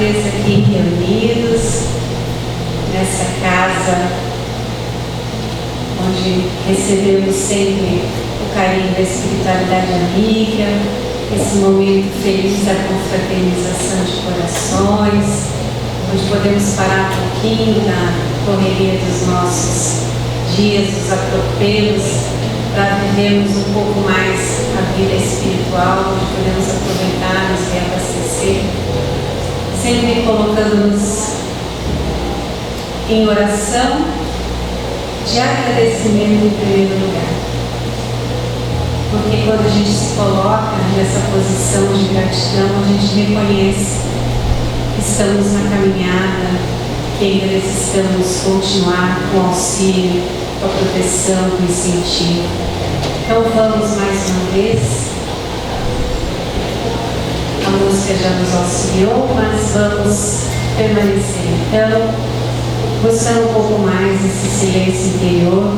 vez aqui reunidos nessa casa onde recebemos sempre o carinho da espiritualidade amiga, esse momento feliz da confraternização de corações, onde podemos parar um pouquinho na correria dos nossos dias, dos atropelos, para vivermos um pouco mais a vida espiritual, onde podemos aproveitar, nos reabastecer, sempre colocando-nos em oração de agradecimento em primeiro lugar. Porque quando a gente se coloca nessa posição de gratidão, a gente reconhece que estamos na caminhada, que ainda necessitamos continuar com o auxílio, com a proteção, com o incentivo. Então vamos mais uma vez. A música já nos auxiliou, mas vamos permanecer então, buscando um pouco mais esse silêncio interior,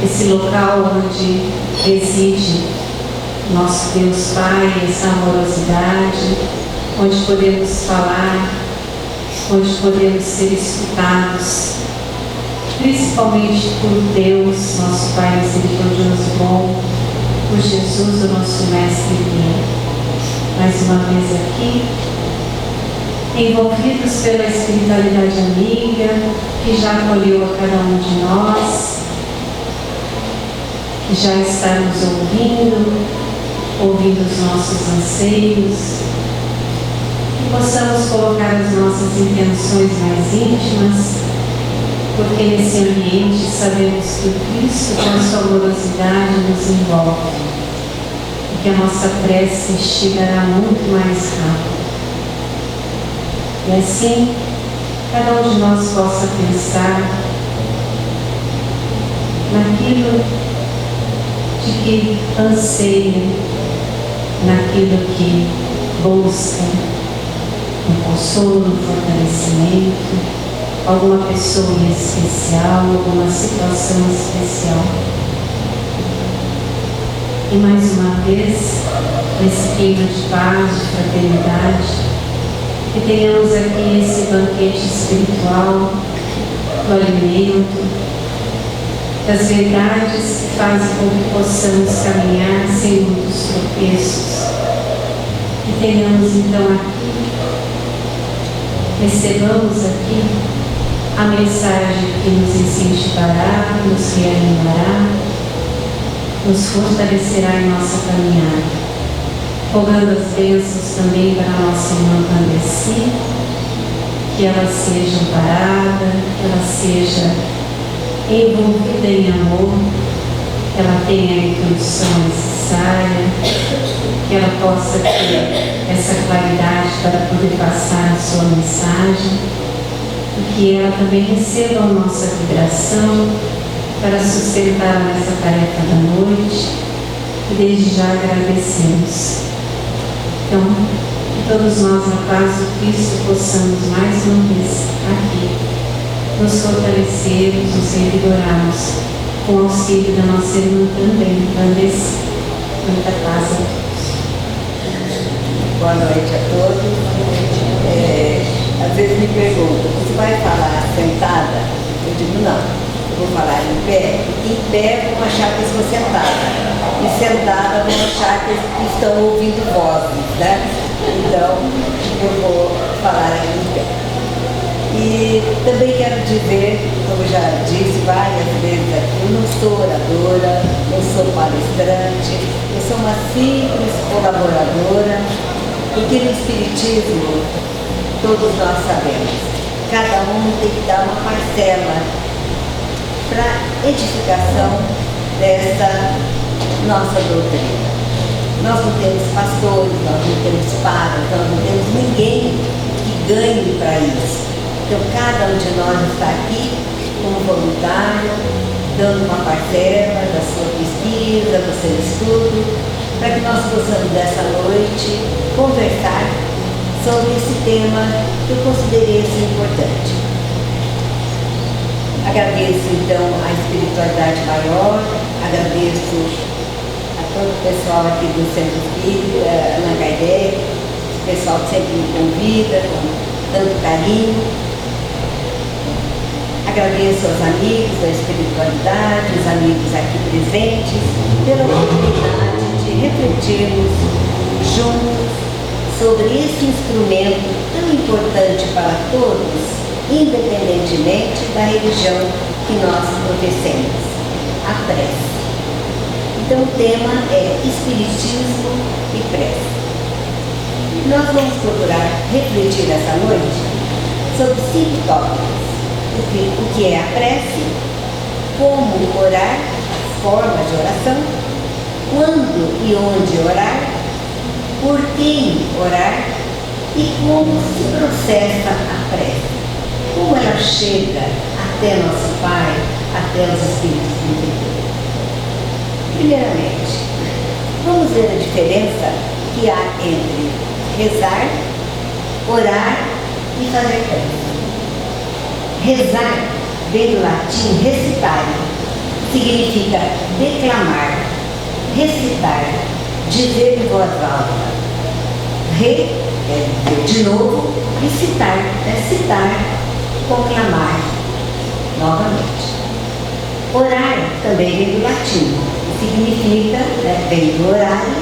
esse local onde reside nosso Deus Pai, essa amorosidade, onde podemos falar, onde podemos ser escutados, principalmente por Deus, nosso Pai misericordioso e bom, por Jesus, o nosso Mestre e Guia. Mais uma vez aqui, envolvidos pela espiritualidade amiga, que já acolheu a cada um de nós, que já está nos ouvindo os nossos anseios, que possamos colocar as nossas intenções mais íntimas, porque nesse ambiente sabemos que o Cristo, com a sua amorosidade, nos envolve, e que a nossa prece chegará muito mais rápido. E assim, cada um de nós possa pensar naquilo de que anseia, naquilo que busca, um consolo, um fortalecimento, alguma pessoa em especial, alguma situação especial. E mais uma vez, nesse clima de paz, de fraternidade, que tenhamos aqui esse banquete espiritual do alimento, das verdades que fazem com que possamos caminhar sem muitos tropeços. Que tenhamos então aqui, recebamos aqui a mensagem que nos incentivará, nos reanimará, nos fortalecerá em nossa caminhada. Rogando as bênçãos também para a nossa irmã Pandeci, que ela seja amparada, que ela seja envolvida em amor, que ela tenha a intuição necessária, que ela possa ter essa claridade para poder passar a sua mensagem, e que ela também receba a nossa vibração para sustentar nessa tarefa da noite, e desde já agradecemos. Então, que todos nós, na paz do Cristo, possamos mais uma vez aqui nos fortalecermos, nos revigorarmos com o auxílio da nossa irmã também, Pandeci. Muita paz a todos. Boa noite a todos. Às vezes me perguntam, você vai falar sentada? Eu digo não, eu vou falar em pé. Em pé vão achar que eu estou sentada. E sentada vão achar que estão ouvindo vozes, né? Então, eu vou falar aqui em pé. E também quero dizer, como já disse várias vezes aqui, eu não sou oradora, não sou palestrante, eu sou uma simples colaboradora, porque no Espiritismo, todos nós sabemos, cada um tem que dar uma parcela para a edificação dessa nossa doutrina. Nós não temos pastores, nós não temos padres, nós não temos ninguém que ganhe para isso. Então cada um de nós está aqui como voluntário, dando uma parcela da sua pesquisa, do seu estudo, para que nós possamos dessa noite conversar sobre esse tema que eu considerei assim importante. Agradeço então a espiritualidade maior, agradeço a todo o pessoal aqui do Centro Espírita, Allan Kardec, pessoal que sempre me convida com tanto carinho. Agradeço aos amigos da espiritualidade, os amigos aqui presentes, pela oportunidade de refletirmos juntos sobre esse instrumento tão importante para todos, independentemente da religião que nós professemos, a prece. Então o tema é Espiritismo e prece. Nós vamos procurar refletir essa noite sobre 5 tópicos. O que é a prece, como orar, as formas de oração, quando e onde orar, por quem orar e como se processa a prece, como ela chega até nosso Pai, até os Espíritos interiores. Primeiramente, vamos ver a diferença que há entre rezar, orar e fazer prece. Rezar vem do latim recitare, significa declamar, recitar, dizer em voz alta. Re é dizer de novo, e citar é citar, conclamar novamente. Orar também vem do latim, significa, vem do orare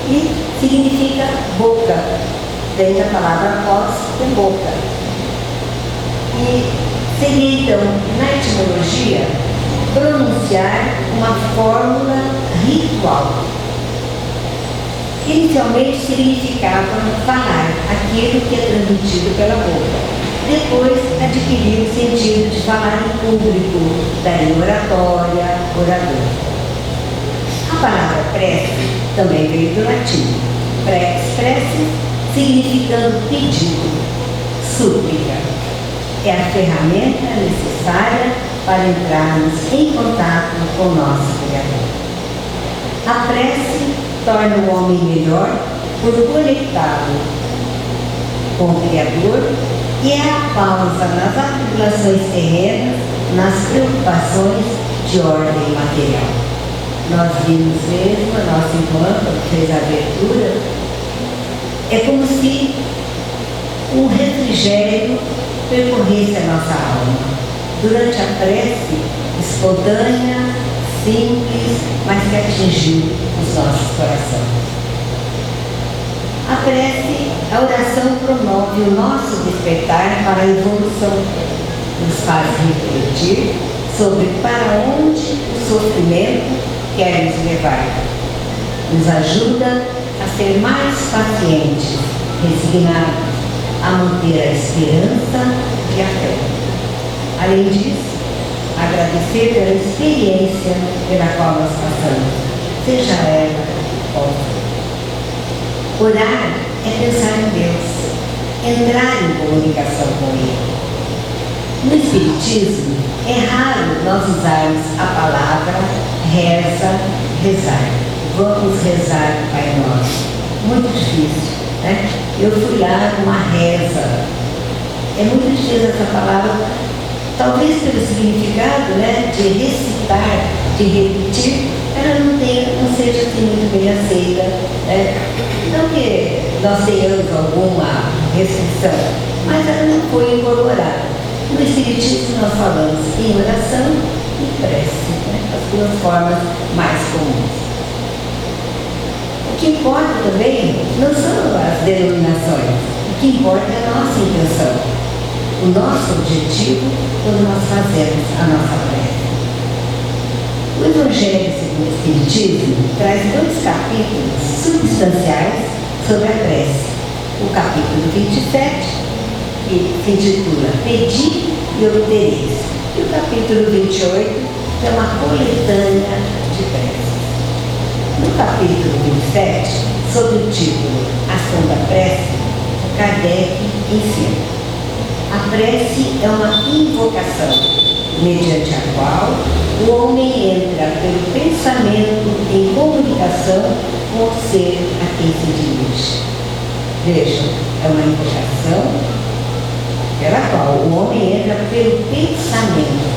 e significa boca, vem da palavra voz de boca. E seria então, na etimologia, pronunciar uma fórmula ritual. Inicialmente significava falar aquilo que é transmitido pela boca. Depois adquiriu o sentido de falar em público, daí oratória, orador. A palavra prece também veio do latim. Prece, significando pedido, súplica. É a ferramenta necessária para entrarmos em contato com o nosso Criador. A prece torna o homem melhor por conectá-lo com o Criador e é a pausa nas atribulações terrenas, nas preocupações de ordem material. Nós vimos mesmo, a nossa irmã, quando fez a abertura, é como se um refrigério percorresse a nossa alma. Durante a prece, espontânea, simples, mas que atingiu os nossos corações. A prece, a oração promove o nosso despertar para a evolução, nos faz refletir sobre para onde o sofrimento quer nos levar. Nos ajuda a ser mais pacientes, resignados, a manter a esperança e a fé. Além disso, agradecer pela experiência pela qual nós passamos, seja ela qual for. Orar é pensar em Deus, entrar em comunicação com Ele. No Espiritismo, é raro nós usarmos a palavra reza, rezar. Vamos rezar, Pai Nosso. Muito difícil, né? Eu fui lá numa reza. É muito difícil essa palavra, talvez pelo significado, né, de recitar, de repetir, ela não seja assim muito bem aceita, né? Não que nós tenhamos alguma restrição, mas ela não foi incorporada. No Espiritismo nós falamos em oração e prece, né? As duas formas mais comuns. O que importa também não são as denominações, o que importa é a nossa intenção, o nosso objetivo quando nós fazemos a nossa prece. O Evangelho segundo o Espiritismo traz 2 capítulos substanciais sobre a prece. O capítulo 27, que se intitula Pedi e Obtereis, e o capítulo 28, que é uma coletânea de preces. No capítulo 27, sob o título Ação da Prece, Kardec ensina: a prece é uma invocação, mediante a qual o homem entra pelo pensamento em comunicação com o ser a quem se dirige. Vejam, é uma invocação pela qual o homem entra pelo pensamento.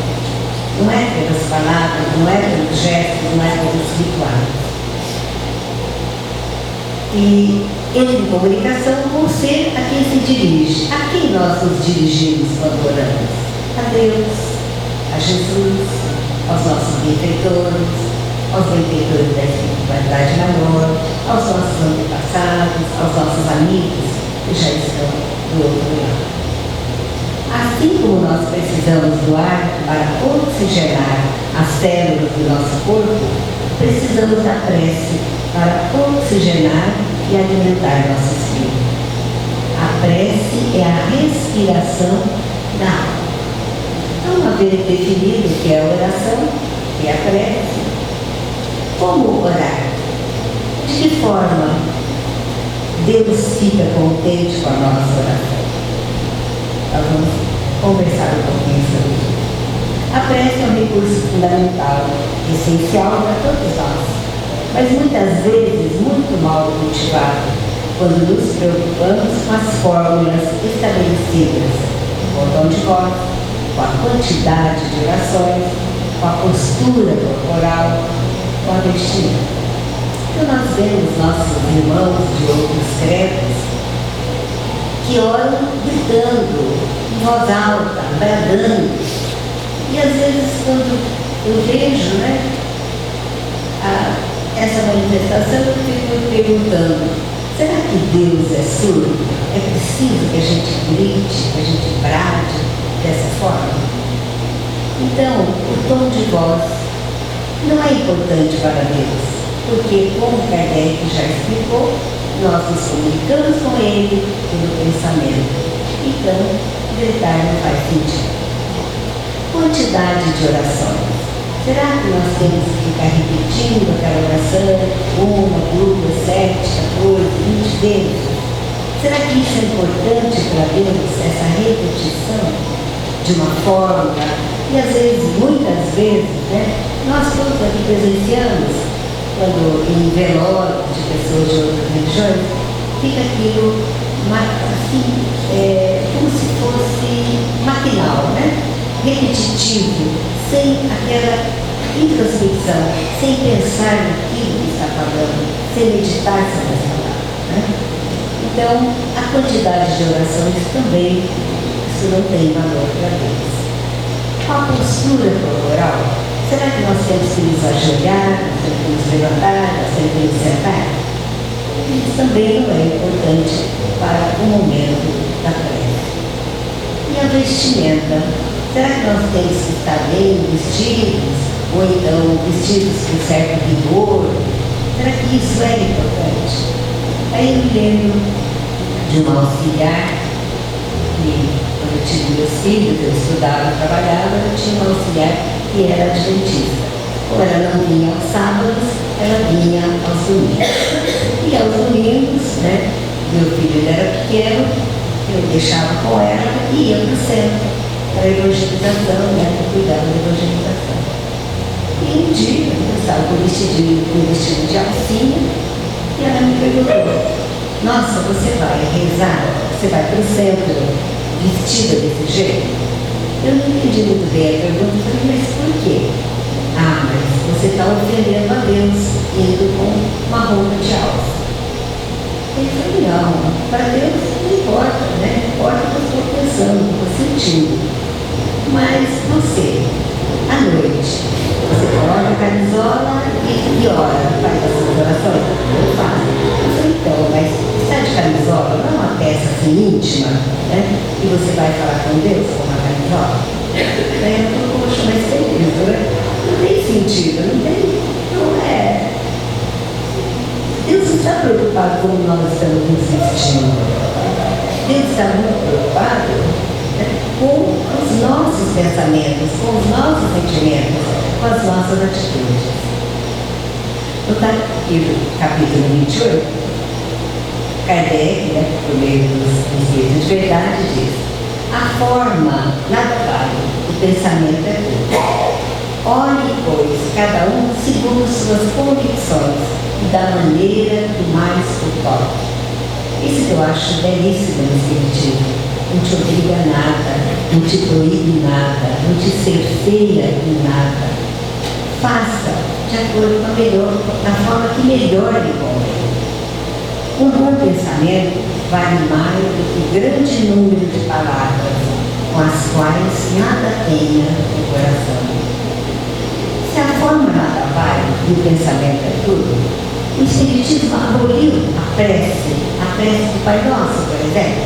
Não é pelas palavras, não é pelos gestos, não é pelos rituais. E entre em comunicação com o ser a quem se dirige. A quem nós nos dirigimos quando oramos? A Deus, a Jesus, aos nossos benfeitores, aos benfeitores da espiritualidade maior, aos nossos antepassados, aos nossos amigos que já estão do outro lado. Assim como nós precisamos do ar para oxigenar as células do nosso corpo, precisamos da prece para oxigenar e alimentar nosso espírito. A prece é a respiração da alma. Então, uma vez definido o que é a oração, o que é a prece, como orar? De que forma Deus fica contente com a nossa oração? Nós vamos conversar um pouquinho sobre isso. A prece é um recurso fundamental, essencial para todos nós, mas muitas vezes muito mal cultivado, quando nos preocupamos com as fórmulas estabelecidas, com o tom de voz, com a quantidade de orações, com a postura corporal, com a vestimenta. Então nós vemos nossos irmãos de outros credos que oram gritando, em voz alta, bradando. E às vezes quando eu vejo essa manifestação, eu fico me perguntando, será que Deus é surdo? É preciso que a gente grite, que a gente brade dessa forma? Então, o tom de voz não é importante para Deus, porque, como Kardec já explicou, nós nos comunicamos com Ele pelo pensamento. Então, gritar não faz sentido. Quantidade de orações. Será que nós temos que ficar repetindo aquela oração 1, 2, 7, 14, 20 vezes? Será que isso é importante para Deus, essa repetição de uma forma? E às vezes, muitas vezes, nós todos aqui presenciamos, quando em velório de pessoas de outras religiões, fica aquilo assim, como se fosse maquinal, repetitivo, sem aquela introspecção, sem pensar naquilo que está falando, sem meditar sobre as palavras. Então, a quantidade de orações também, isso não tem valor para Deus. A postura corporal, será que nós temos que nos ajoelhar, nós temos que nos levantar, nós temos que nos sentar? Isso também não é importante para o momento da prece. E a vestimenta, será que nós temos que estar bem vestidos, ou então vestidos com certo vigor? Será que isso é importante? Aí eu me lembro de uma auxiliar, que quando eu tive meus filhos, eu estudava, trabalhava, eu tinha uma auxiliar que era adventista. Ou ela não vinha aos sábados, ela vinha aos domingos. E aos domingos, meu filho era pequeno, eu deixava com ela e ia para o centro, para a evangelização, para cuidar da evangelização. E um dia, eu estava com um vestido de alcinha, e ela me perguntou, nossa, você vai rezar, você vai para o centro vestida desse jeito? Eu não entendi muito bem a pergunta, eu falei, mas por quê? Ah, mas você está ofendendo a Deus indo com uma roupa de alça. Ele falou, não, para Deus não importa, importa o que eu estou pensando, o que eu estou sentindo. Mas você, à noite, você coloca a camisola e ora, faz as suas orações? Eu faço. Eu falei, então, mas está de camisola, não é uma peça assim íntima, e você vai falar com Deus com uma camisola? Daí ela falou, poxa, mas tem isso, não tem sentido, não tem, não é. Deus está preocupado com como nós estamos nos vestindo. Deus está muito preocupado com os nossos pensamentos, com os nossos sentimentos, com as nossas atitudes. No capítulo 28, Kardec, por meio dos livros de verdade, diz: a forma nada vale, o pensamento é tudo. Olhe, pois, cada um segundo suas convicções e da maneira que mais o toque. Isso que eu acho belíssimo no Espiritismo. Não te obriga a nada, não te proíbe nada, não te cerceia em nada. Faça de acordo com a forma que melhor lhe convém. Um bom pensamento vale mais do que grande número de palavras, com as quais nada tenha no coração. Se a forma nada vale e o pensamento é tudo, o Espiritismo aboliu a prece do Pai Nosso, por exemplo.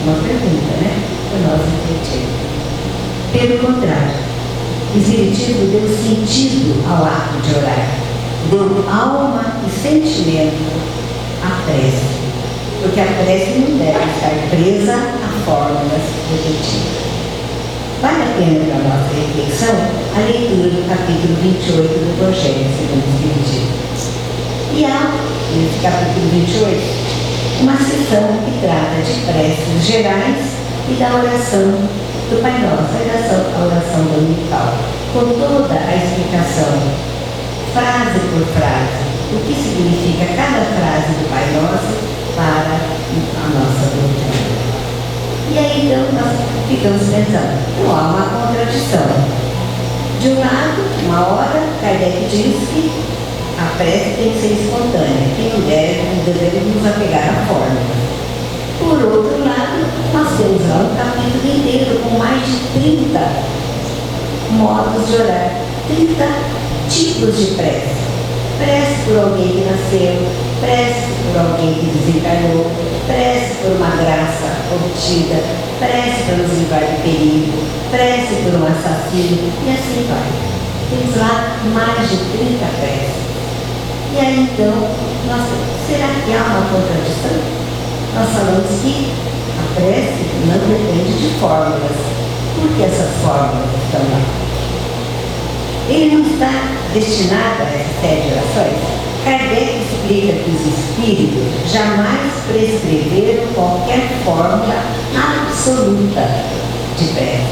Uma pergunta, né? Para nós refletirmos. Pelo contrário, o Espiritismo deu sentido ao ato de orar, deu alma e sentimento à prece, porque a prece não deve estar presa a fórmulas repetidas. Vale a pena para a nossa reflexão a leitura do capítulo 28 do Evangelho segundo o Espiritismo. E há, nesse capítulo 28, uma seção que trata de preces gerais e da oração do Pai Nosso, a oração dominical, com toda a explicação, frase por frase, o que significa cada frase do Pai Nosso para a nossa doutrina. E aí, então, nós ficamos pensando, não há uma contradição. De um lado, uma hora, Kardec diz que a prece tem que ser espontânea, que não devemos nos apegar à fórmula. Por outro lado, nós temos lá um capítulo inteiro com mais de 30 modos de orar, 30 tipos de prece. Prece por alguém que nasceu, prece por alguém que desencarnou, prece por uma graça obtida, prece para nos livrar de perigo, prece por um assassino, e assim vai. Temos lá mais de 30 preces. E aí então, será que há uma contradição? Nós falamos que a prece não depende de fórmulas. Por que essas fórmulas estão lá? Ele não está destinado a essa série de orações. Kardec explica que os espíritos jamais prescreveram qualquer fórmula absoluta de prece.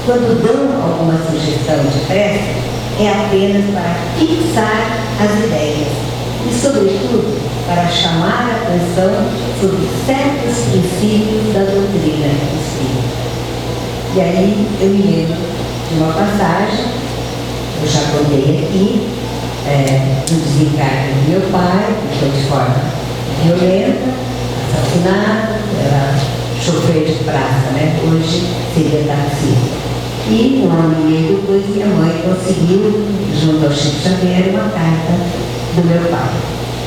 Quando dão alguma sugestão de prece, é apenas para fixar as ideias e, sobretudo, para chamar a atenção sobre certos princípios da doutrina espírita. E aí eu me lembro de uma passagem, eu já contei aqui, do desencargo do meu pai, que foi de forma violenta, assassinado, era chofer de praça, né? Hoje seria taxista. E um ano e meio depois minha mãe conseguiu, junto ao Chico Xavier, uma carta do meu pai.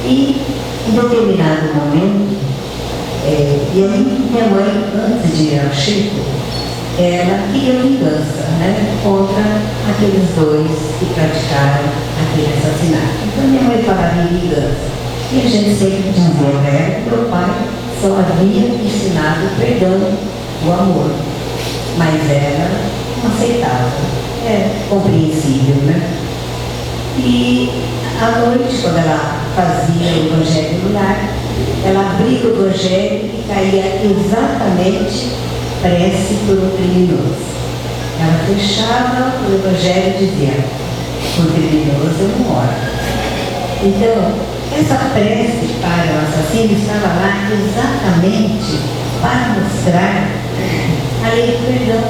E em determinado momento, e aí minha mãe, antes de ir ao Chico, ela queria vingança, né, contra aqueles dois que praticaram aquele assassinato. Então minha mãe falava em vingança. E a gente sempre dizia, meu pai só havia ensinado o perdão, o amor. Mas ela não aceitava. É compreensível, né? E à noite, quando ela fazia o Evangelho no lar, ela abria o Evangelho e caía exatamente prece por um criminoso. Ela fechava o Evangelho e dizia, por criminoso eu não oro. Então, essa prece para o assassino estava lá exatamente para mostrar a lei do perdão,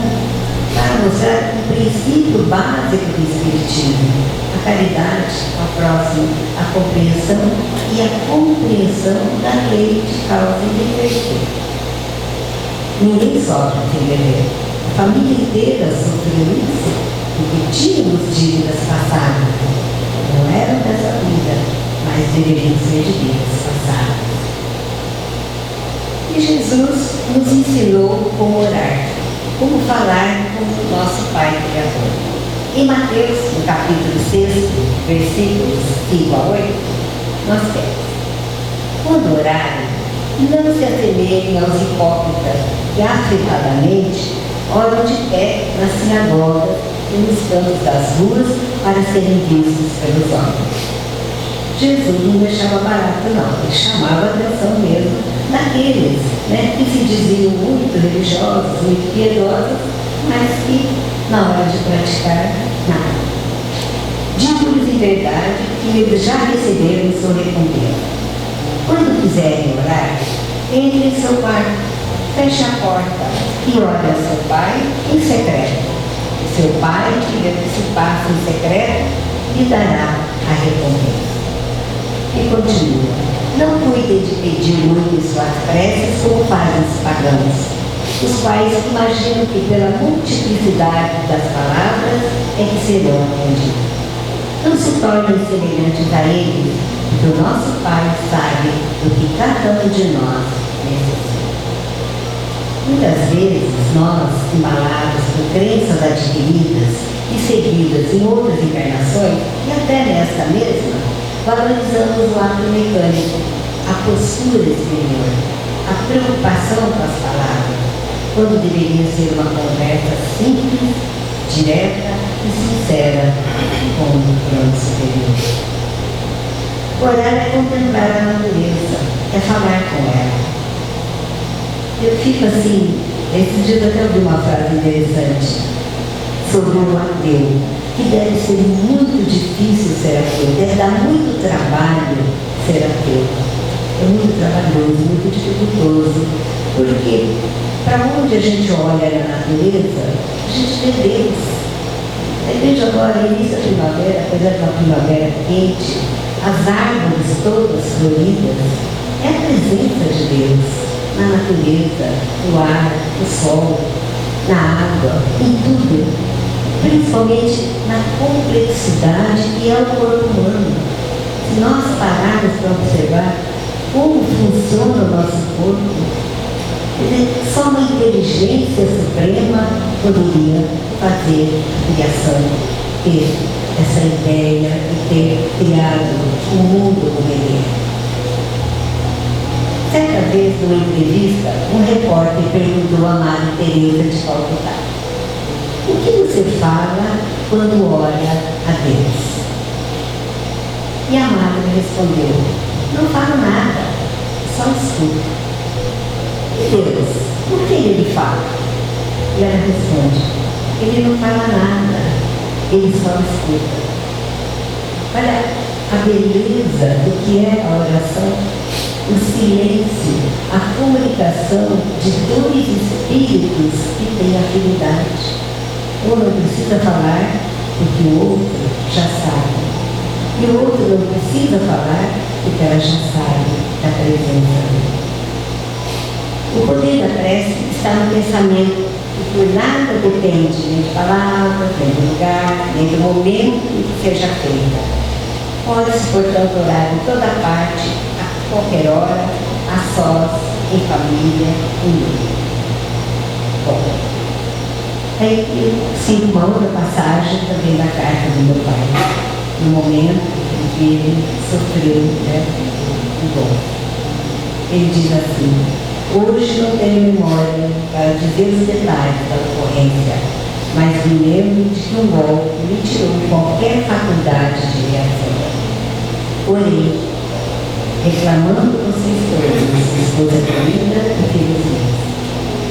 para mostrar o princípio básico do Espiritismo, a caridade ao próximo, a compreensão e a compreensão da lei de causa e efeito. Ninguém sofre sem dever. A família inteira sofreu isso, porque tínhamos dívidas passadas. Não eram dessa vida, mas deveriam ser de vidas passadas. E Jesus nos ensinou como orar, como falar com o nosso Pai Criador. Em Mateus, no capítulo 6, versículos 5 a 8, nós temos: quando orarem, não se assemelhem aos hipócritas que afetadamente oram de pé nas sinagogas e nos cantos das ruas para serem vistos pelos homens. Jesus não deixava barato, não. Ele chamava a atenção mesmo daqueles, né, que se diziam muito religiosos, muito piedosos, mas que, na hora de praticar, nada. Digo-lhes em verdade que eles já receberam sua recompensa. Quando quiserem orar, entre em seu quarto, feche a porta e ore a seu Pai em secreto. E seu Pai, que vê que se passa em secreto, lhe dará a recompensa. E continua: não cuidem de pedir muito em suas preces como fazem os pagãos, os quais imaginam que pela multiplicidade das palavras é que serão atendidos. Não se tornem semelhantes a eles, porque o nosso Pai sabe do que cada um de nós necessita. Muitas vezes nós, embalados por crenças adquiridas e seguidas em outras encarnações, e até nesta mesma, valorizamos o ato mecânico, a postura exterior, a preocupação com as palavras, quando deveria ser uma conversa simples, direta e sincera com o plano superior. Orar é contemplar a natureza, é falar com ela. Eu fico assim, esses dias até ouvi uma frase interessante sobre um ateu, que deve ser muito difícil ser ateu, deve dar muito trabalho ser ateu. É muito trabalhoso, muito dificultoso, porque para onde a gente olha na natureza, a gente vê Deus. Veja agora, início da primavera, apesar de uma primavera quente, as árvores todas floridas, é a presença de Deus na natureza, no ar, no sol, na água, em tudo, principalmente na complexidade que é o corpo humano. Se nós pararmos para observar como funciona o nosso corpo, só uma inteligência suprema poderia fazer a criação, ter essa ideia e ter criado o mundo como ele é. Certa vez, numa entrevista, um repórter perguntou a Maria Teresa de Calcutá: o que você fala quando ora a Deus? E a Maria respondeu: não falo nada, só escuto. E Deus, por que ele fala? E ela responde: ele não fala nada, ele só escuta. Olha a beleza do que é a oração. O silêncio, a comunicação de dois espíritos que têm afinidade. Um não precisa falar porque o outro já sabe. E o outro não precisa falar porque ela já sabe da presença dele. O poder da prece está no pensamento, e por nada depende nem de palavras, nem do lugar, nem do momento em que seja feita. Pode-se, portanto, orar em toda parte, qualquer hora, a sós, em família, em grupo. Bom, aí eu sinto uma outra passagem também da carta do meu pai, no momento em que ele sofreu o dom. Ele diz assim: hoje não tenho memória para dizer os detalhes da ocorrência, mas me lembro de que um golpe me tirou qualquer faculdade de reação. Porém, reclamando vocês todos, esposa querida e felizmente.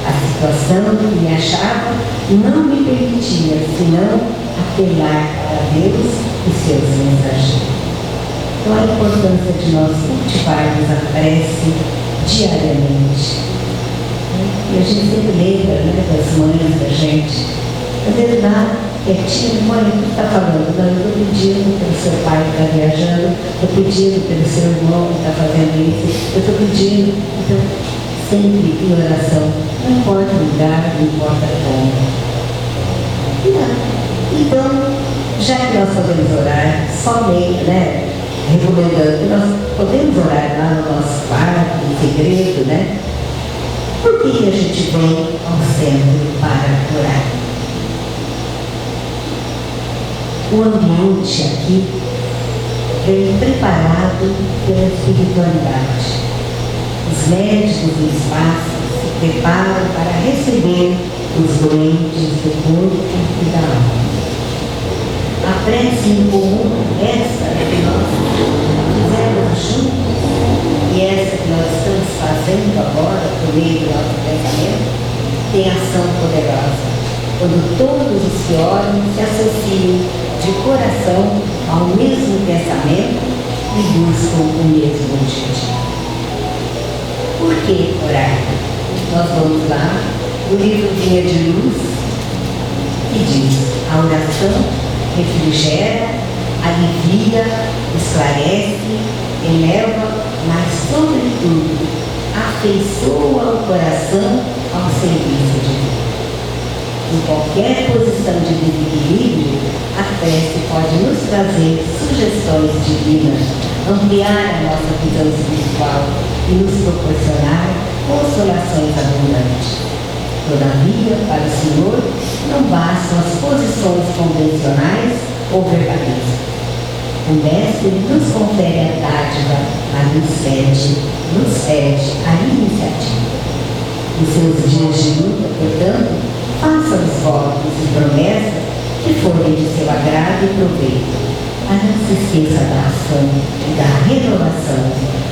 A situação que me achava não me permitia, senão apelar para Deus e seus mensageiros. Então, a importância de nós cultivarmos a prece diariamente. E a gente sempre lembra, das mães da gente. Às vezes lá, quietinho, mãe, o que está falando? Não, eu estou pedindo pelo seu pai que está viajando, estou pedindo pelo seu irmão que está fazendo isso, eu estou pedindo. Então, sempre em oração, não importa o lugar, não importa como. Então, já que nós podemos orar somente, recomendando que nós podemos orar lá no nosso quarto, em segredo, por que a gente vem ao centro para orar? O ambiente aqui vem preparado pela espiritualidade. Os médicos do espaço se preparam para receber os doentes do corpo e da alma. A prece em comum, essa que nós fizemos juntos, e essa que nós estamos fazendo agora por meio do nosso pensamento, tem ação poderosa. Quando todos os que oram se associam de coração ao mesmo pensamento e buscam o mesmo objetivo. Por que orar? Nós vamos lá no livro Vinha de Luz, que diz: a oração refrigera, alivia, esclarece, eleva, mas, sobretudo, afeiçoa o coração ao serviço de Deus. Em qualquer posição de desequilíbrio, a prece pode nos trazer sugestões divinas, ampliar a nossa visão espiritual e nos proporcionar consolações abundantes. Todavia, para o Senhor, não bastam as posições convencionais ou verbalistas. O Mestre nos confere a dádiva, mas nos pede a iniciativa. Em seus dias de luta, portanto, faça os votos e promessas que forem de seu agrado e proveito, mas não se esqueça da ação e da renovação,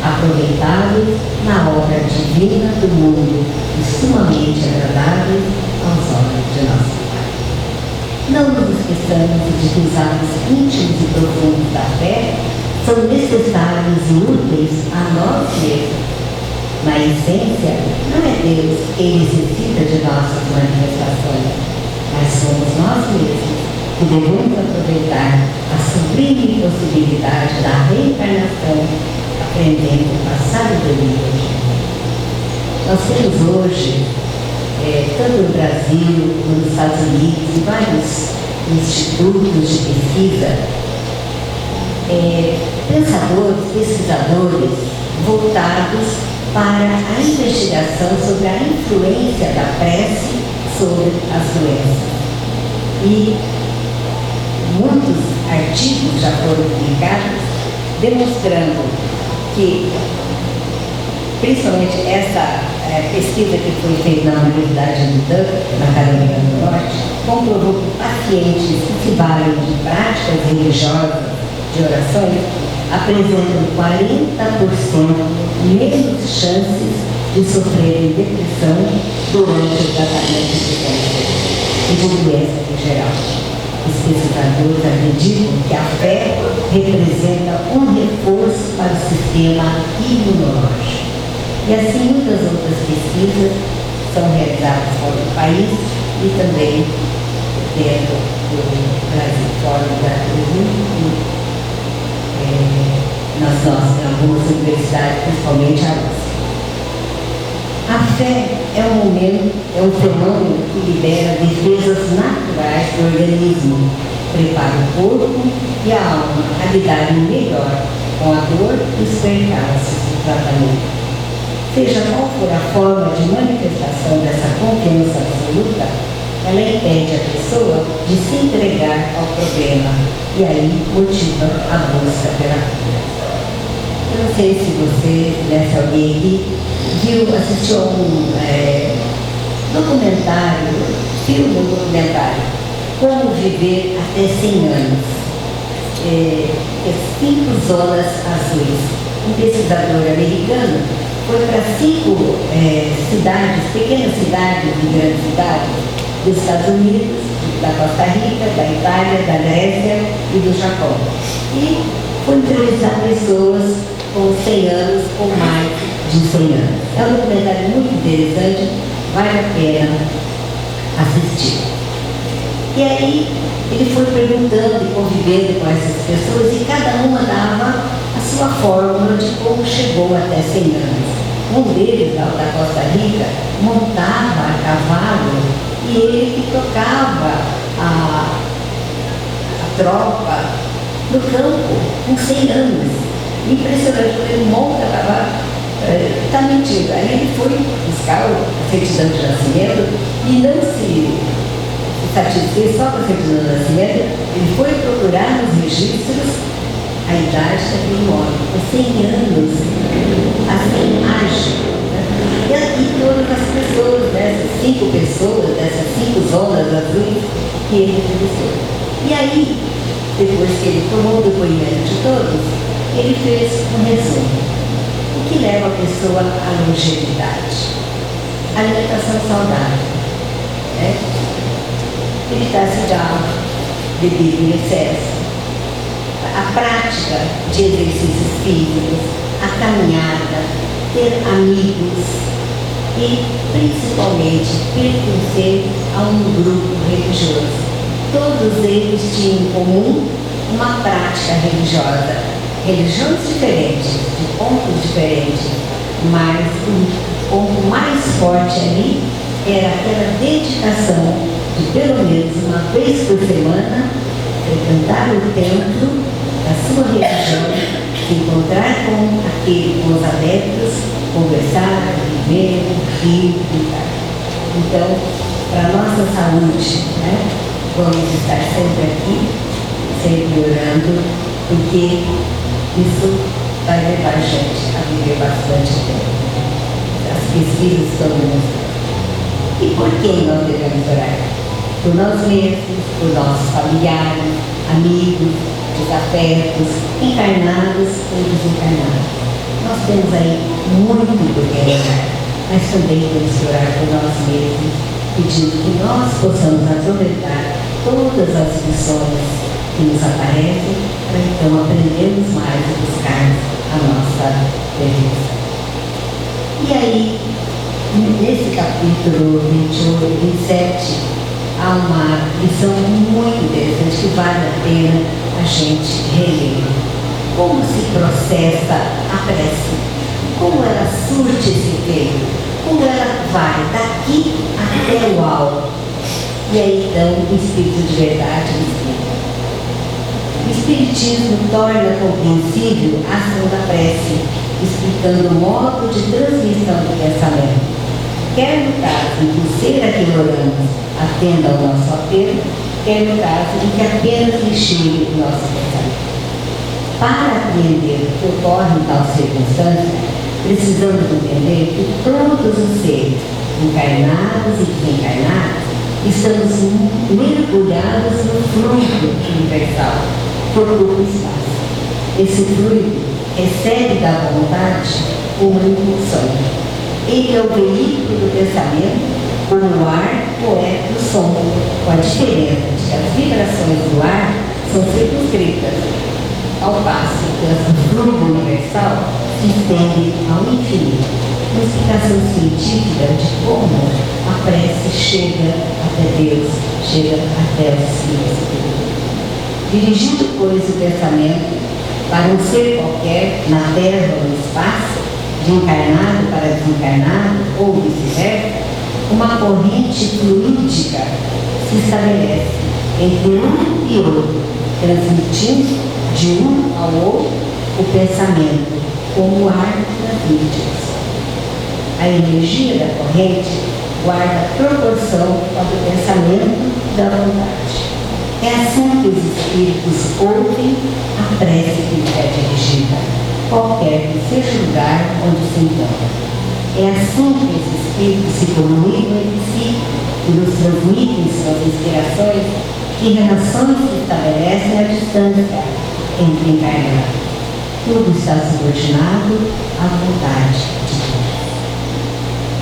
aproveitáveis na obra divina do mundo e sumamente agradáveis aos olhos de nosso Pai. Não nos esqueçamos de que os atos íntimos e profundos da fé são necessários e úteis a nós mesmos. Na essência, não é Deus que necessita de nossas manifestações, mas somos nós mesmos que devemos aproveitar a sublime possibilidade da reencarnação, aprendendo a sabedoria de Deus. Nós temos hoje, tanto no Brasil como nos Estados Unidos, vários institutos de pesquisa, pensadores, pesquisadores voltados para a investigação sobre a influência da prece sobre as doenças. E muitos artigos já foram publicados demonstrando que, principalmente essa pesquisa que foi feita na Universidade de Duke, na Carolina do Norte, comprovou que pacientes que se valem de práticas religiosas de orações apresentam 40% menos chances de sofrerem depressão durante o tratamento de câncer e de doenças em geral. Os pesquisadores acreditam que a fé representa um reforço para o sistema imunológico. E assim muitas outras pesquisas são realizadas fora do país e também dentro do Brasil, fora do Brasil. Nas algumas universidades, principalmente a USP. A fé é um fenômeno que libera defesas naturais do organismo, prepara o corpo e a alma a lidarem melhor com a dor e os percalços do tratamento. Seja qual for a forma de manifestação dessa confiança absoluta, ela impede a pessoa de se entregar ao problema e aí motiva a busca pela cura. Eu não sei se você, se alguém aqui, assistiu a um documentário, Como Viver até 100 anos, 5 zonas azuis. Um pesquisador americano foi para 5 cidades, pequenas cidades e grandes cidades, dos Estados Unidos, da Costa Rica, da Itália, da Grécia e do Japão. E foi entrevistar pessoas com 100 anos ou mais de 100 anos. É um documentário muito interessante, vale a pena assistir. E aí ele foi perguntando e convivendo com essas pessoas e cada uma dava a sua fórmula de como chegou até 100 anos. Um deles, lá da Costa Rica, montava a cavalo e ele que tocava a tropa no campo, com 100 anos. Impressionante, quando ele monta a cavalo, está mentindo. Aí ele foi buscar a certidão de nascimento e não se satisfez só com a certidão de nascimento, ele foi procurar nos registros a idade daquele homem, com 100 anos, assim, ágil. E todas as pessoas, dessas 5 pessoas, dessas 5 zonas azuis que ele entrevistou. E aí, depois que ele tomou o depoimento de todos, ele fez um resumo. O que leva a pessoa à longevidade? Alimentação saudável. Né? Evitar-se de álcool, beber em excesso. A prática de exercícios físicos, a caminhada, ter amigos e, principalmente, pertencer a um grupo religioso. Todos eles tinham em comum uma prática religiosa. religiões diferentes, de pontos diferentes, mas o ponto mais forte ali era aquela dedicação de pelo menos uma vez por semana frequentar o templo da sua religião, se encontrar com os adeptos, conversar, viver, rir, brincar. Então, para a nossa saúde, né, vamos estar sempre aqui, sempre orando, porque isso vai levar a gente a viver bastante tempo. As pesquisas estão demonstrando. E por que nós devemos orar? Por nós mesmos, por nossos familiares, amigos, desafetos, encarnados ou desencarnados. Nós temos aí muito por que orar, mas também temos que orar por nós mesmos, pedindo que nós possamos aproveitar todas as lições que nos aparecem, para então aprendermos mais e buscarmos a nossa perfeição. E aí, nesse capítulo 28, 27, há uma lição muito interessante que vale a pena a gente reler. Como se processa a prece, como ela surte esse efeito, como ela vai daqui até o alto. E aí então o Espírito de Verdade explica. O Espiritismo torna compreensível a ação da prece, explicando o modo de transmissão do pensamento. Quer no caso em que o ser a quem oramos atenda ao nosso apelo, quer no caso em que apenas lhe chegue o nosso pensamento. Para apreender o que ocorre em tal circunstância, precisamos entender que todos os seres, encarnados e desencarnados, estamos mergulhados no fluido universal que ocupa o espaço. Esse fluido recebe da vontade uma impulsão. Ele é o veículo do pensamento, como o ar, o eco, o som, com a diferença de que as vibrações do ar são circunscritas, ao passo que o fluido universal se estende ao infinito. Uma explicação científica de como a prece chega até Deus, chega até o Espírito superior. Dirigindo, pois, o pensamento para um ser qualquer, na terra ou no espaço, de encarnado para desencarnado, ou vice-versa, uma corrente fluídica se estabelece entre um e outro, transmitindo de um ao outro o pensamento, como o ar transmite o som. A energia da corrente guarda proporção ao do pensamento da vontade. É assim que os espíritos ouvem a prece que lhes é dirigida, qualquer que seja o lugar onde se encontram. É assim que os espíritos se comunicam entre si e nos transmitem suas inspirações, que relações se estabelecem à distância entre encarnados. Tudo está subordinado à vontade de Deus.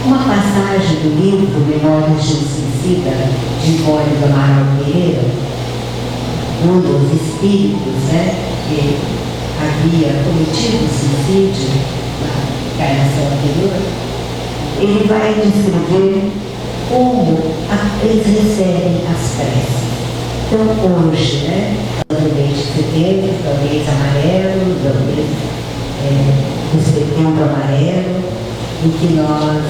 Uma passagem do livro Memórias de um Suicida, de Hipólito do Amaral Pereira, um dos espíritos, que havia cometido suicídio na encarnação anterior, ele vai descrever como eles recebem as preces. Então, hoje, no mês de setembro, do mês amarelo, do mês do setembro amarelo, em que nós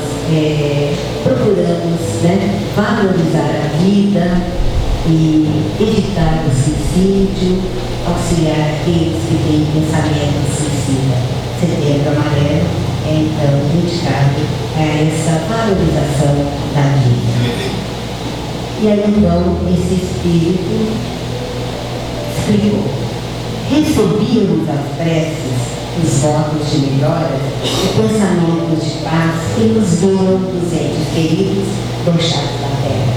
procuramos valorizar a vida e evitar o suicídio, auxiliar aqueles que têm pensamento suicida. Setembro amarelo é então dedicado a essa valorização da vida. E aí então esse espírito explicou: recebíamos as preces, os votos de melhoras e pensamentos de paz que nos vinham dos entes queridos deixados na terra,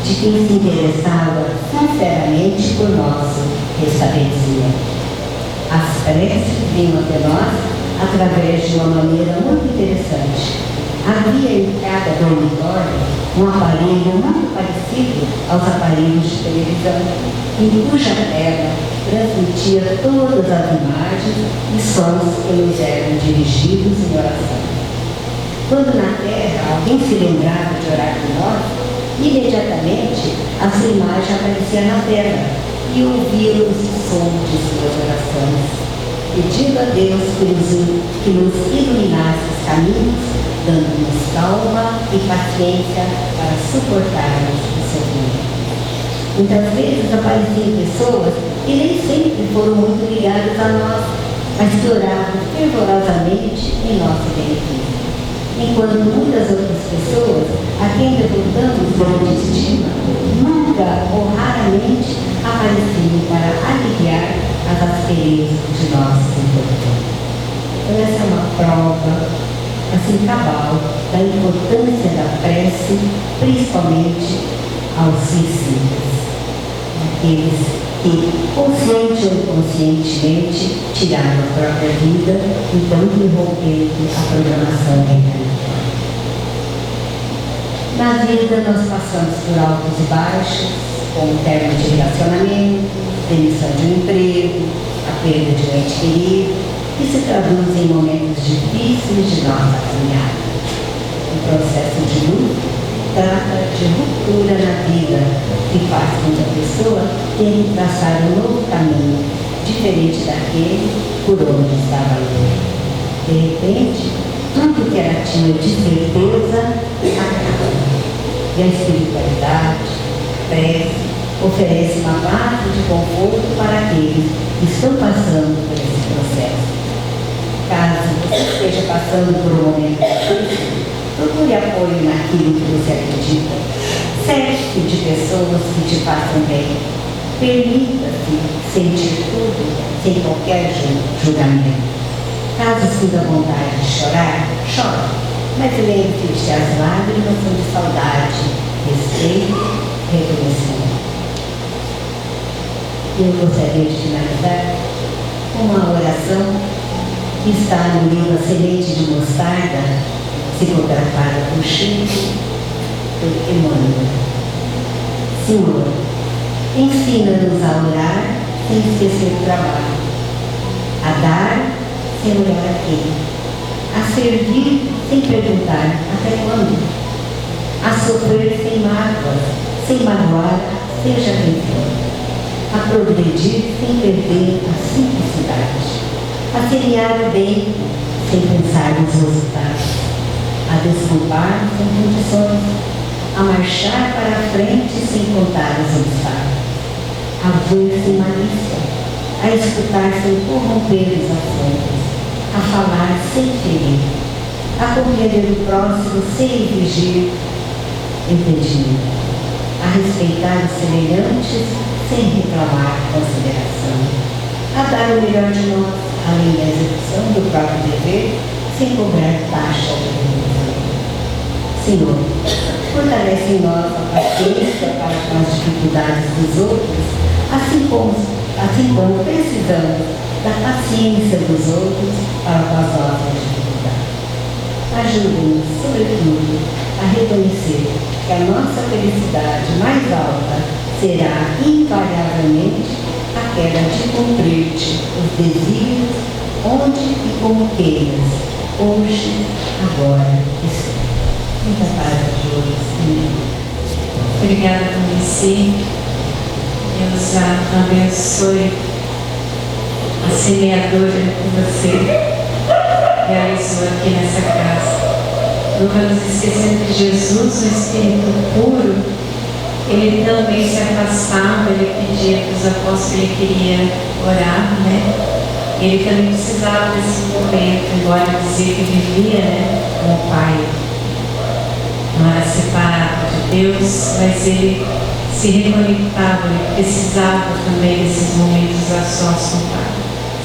de quem se interessava sinceramente por nosso restabelecimento. As preces vinham até nós através de uma maneira muito interessante. Havia em cada dormitório um aparelho muito parecido aos aparelhos de televisão, em cuja tela transmitia todas as imagens e sons que nos eram dirigidos em oração. Quando na terra alguém se lembrava de orar por nós, imediatamente a sua imagem aparecia na tela e ouvíamos o som de suas orações. pedindo a Deus que nos iluminasse os caminhos, dando-nos calma e paciência para suportarmos o sofrimento. Muitas vezes apareciam pessoas que nem sempre foram muito ligadas a nós, mas que oravam fervorosamente em nosso benefício. Enquanto muitas outras pessoas, a quem devotamos grande estima, nunca ou raramente apareciam para aliviar as asperezas de nossos infortúnios. Então essa é uma prova, assim, cabal, da importância da prece, principalmente aos suicidas, aqueles que, consciente ou inconscientemente, tiraram a própria vida, então interrompendo a programação reencarnatória. Na vida nós passamos por altos e baixos, como término de relacionamento, demissão de um emprego, a perda de um ente querido, que se traduz em momentos difíceis de nossa caminhada. O processo de luto trata de ruptura na vida, que faz com que a pessoa tenha que traçar um novo caminho, diferente daquele por onde estava indo. De repente, tudo que ela tinha de certeza acaba. E a espiritualidade, a prece, oferece uma base de conforto para aqueles que estão passando por esse processo. Caso você esteja passando por um momento difícil, procure apoio naquilo que você acredita. Cerque de pessoas que te façam bem. Permita-se sentir tudo sem qualquer julgamento. Caso sinta vontade de chorar, chore. Mas lembre-se de que as lágrimas são de saudade, respeito e reconhecimento. Eu gostaria de finalizar com uma oração que está no livro A Semente de Mostarda, psicografada por Chico, por Emmanuel. Senhor, ensina-nos a orar sem esquecer o trabalho, a dar sem olhar a quem, a servir sem perguntar até quando, a sofrer sem mágoas, sem magoar, seja quem for, a progredir sem perder a simplicidade, a semear o bem sem pensar nos resultados, a desculpar sem condições, a marchar para a frente sem contar os obstáculos, a ver sem malícia, a escutar sem corromper os assuntos, a falar sem ferir, a compreender o próximo sem exigir entendimento, a respeitar os semelhantes sem reclamar consideração, a dar o melhor de nós, além da execução do próprio dever, sem cobrar taxa ou remuneração. Senhor, fortalece em nós a paciência para com as dificuldades dos outros, assim como precisamos da paciência dos outros para com as nossas dificuldades. Ajude-nos, sobretudo, a reconhecer que a nossa felicidade mais alta será invariavelmente aquela de cumprir-te os desígnios onde e como queiras, hoje, agora e sempre. Muita paz a todos. Obrigada por você. Deus a abençoe a semeadora que você realizou aqui nessa casa. Nunca nos esquecendo que Jesus, o Espírito puro, ele também se afastava, ele pedia para os apóstolos que ele queria orar, né? Ele também precisava desse momento, embora dizer que vivia, né, com o Pai. Não era separado de Deus, mas ele se reconectava, ele precisava também desses momentos a sós com o Pai.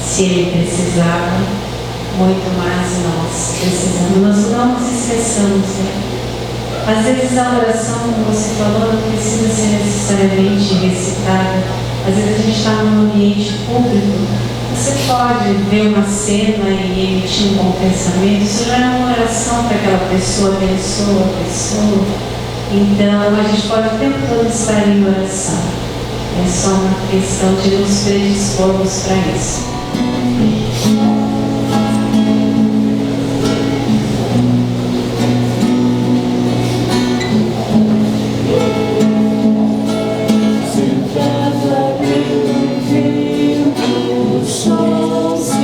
Se ele precisava, muito mais nós precisamos. Nós não nos esqueçamos, né? Às vezes a oração, como você falou, não precisa ser necessariamente recitada. Às vezes a gente está num ambiente público, você pode ver uma cena e emitir um bom pensamento, isso já é uma oração para aquela pessoa, abençoa a pessoa. Então a gente pode o tempo todo estar em oração. É só uma questão de nos predispormos para isso. Sentada pelo vento, o sol se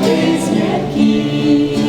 Eis-me aqui.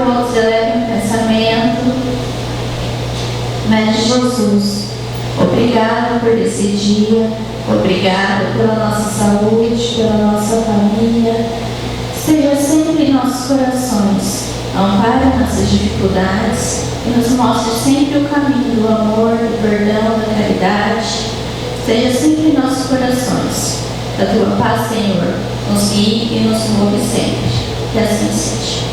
outros elevem o pensamento. Mestre Jesus, obrigado por esse dia, obrigado pela nossa saúde, pela nossa família. Esteja sempre em nossos corações, ampare nossas dificuldades e nos mostre sempre o caminho do amor, do perdão, da caridade. Esteja sempre em nossos corações. A tua paz, Senhor, nos guie e nos move sempre. Que assim seja.